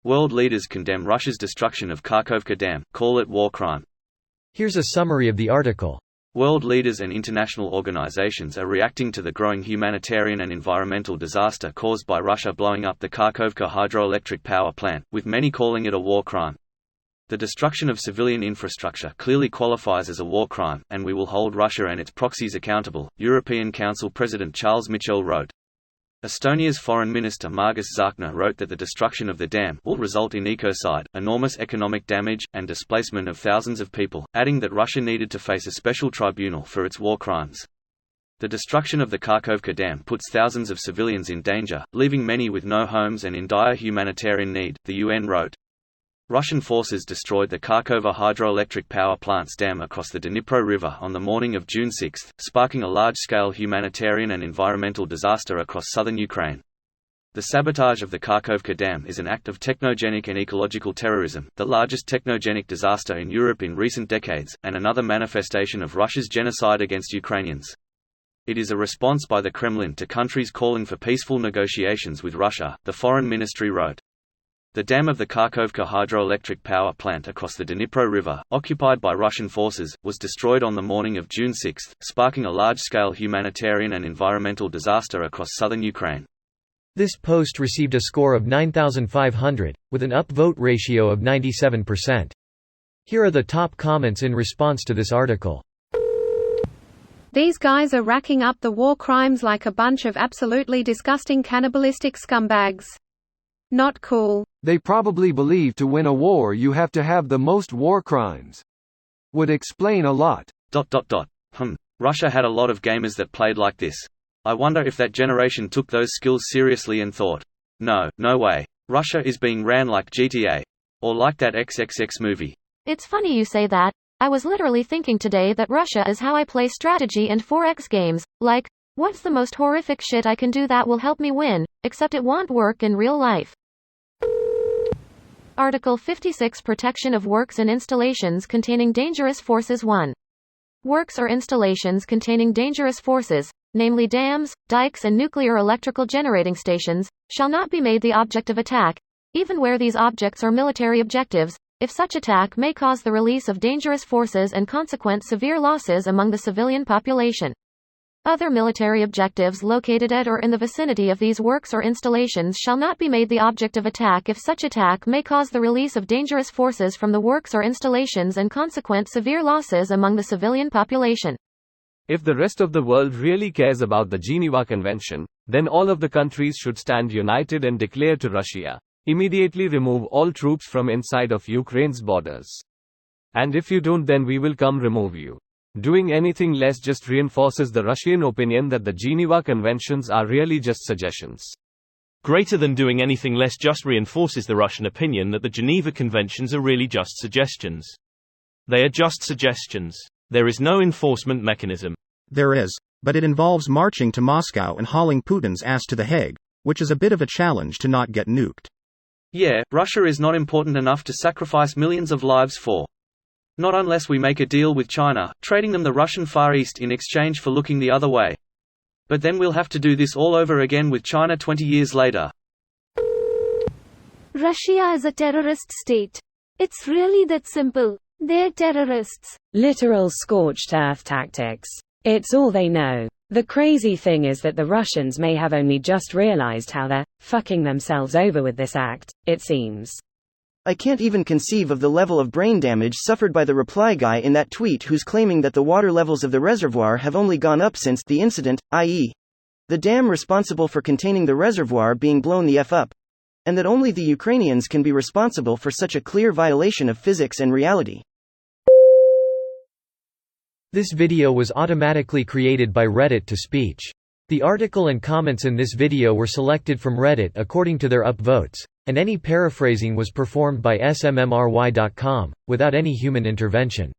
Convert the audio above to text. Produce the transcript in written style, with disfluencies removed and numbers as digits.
World leaders condemn Russia's destruction of Kakhovka Dam, call it war crime. Here's a summary of the article. World leaders and international organizations are reacting to the growing humanitarian and environmental disaster caused by Russia blowing up the Kakhovka hydroelectric power plant, with many calling it a war crime. The destruction of civilian infrastructure clearly qualifies as a war crime, and we will hold Russia and its proxies accountable, European Council President Charles Michel wrote. Estonia's Foreign Minister Margus Tsahkna wrote that the destruction of the dam will result in ecocide, enormous economic damage, and displacement of thousands of people, adding that Russia needed to face a special tribunal for its war crimes. The destruction of the Kakhovka Dam puts thousands of civilians in danger, leaving many with no homes and in dire humanitarian need, the UN wrote. Russian forces destroyed the Kakhovka hydroelectric power plant's dam across the Dnipro River on the morning of June 6, sparking a large-scale humanitarian and environmental disaster across southern Ukraine. The sabotage of the Kakhovka Dam is an act of technogenic and ecological terrorism, the largest technogenic disaster in Europe in recent decades, and another manifestation of Russia's genocide against Ukrainians. It is a response by the Kremlin to countries calling for peaceful negotiations with Russia, the Foreign Ministry wrote. The dam of the Kakhovka hydroelectric power plant across the Dnipro River, occupied by Russian forces, was destroyed on the morning of June 6, sparking a large-scale humanitarian and environmental disaster across southern Ukraine. This post received a score of 9,500, with an upvote ratio of 97%. Here are the top comments in response to this article. These guys are racking up the war crimes like a bunch of absolutely disgusting cannibalistic scumbags. Not cool. They probably believe to win a war you have to have the most war crimes. Would explain a lot. Russia had a lot of gamers that played like this. I wonder if that generation took those skills seriously and thought, no way. Russia is being ran like GTA. Or like that XXX movie. It's funny you say that. I was literally thinking today that Russia is how I play strategy and 4X games, like, what's the most horrific shit I can do that will help me win, except it won't work in real life. Article 56 Protection of works and installations containing dangerous forces 1. Works or installations containing dangerous forces, namely dams, dikes and nuclear electrical generating stations, shall not be made the object of attack, even where these objects are military objectives, if such attack may cause the release of dangerous forces and consequent severe losses among the civilian population. Other military objectives located at or in the vicinity of these works or installations shall not be made the object of attack if such attack may cause the release of dangerous forces from the works or installations and consequent severe losses among the civilian population. If the rest of the world really cares about the Geneva Convention, then all of the countries should stand united and declare to Russia, immediately remove all troops from inside of Ukraine's borders. And if you don't, then we will come remove you. Doing anything less just reinforces the Russian opinion that the Geneva Conventions are really just suggestions. Greater than doing anything less just reinforces the Russian opinion that the Geneva Conventions are really just suggestions. They are just suggestions. There is no enforcement mechanism. There is, but it involves marching to Moscow and hauling Putin's ass to The Hague, which is a bit of a challenge to not get nuked. Yeah, Russia is not important enough to sacrifice millions of lives for. Not unless we make a deal with China, trading them the Russian Far East in exchange for looking the other way. But then we'll have to do this all over again with China 20 years later. Russia is a terrorist state. It's really that simple. They're terrorists. Literal scorched earth tactics. It's all they know. The crazy thing is that the Russians may have only just realized how they're fucking themselves over with this act, it seems. I can't even conceive of the level of brain damage suffered by the reply guy in that tweet who's claiming that the water levels of the reservoir have only gone up since the incident, i.e., the dam responsible for containing the reservoir being blown the F up, and that only the Ukrainians can be responsible for such a clear violation of physics and reality. This video was automatically created by Reddit to speech. The article and comments in this video were selected from Reddit according to their upvotes, and any paraphrasing was performed by smmry.com, without any human intervention.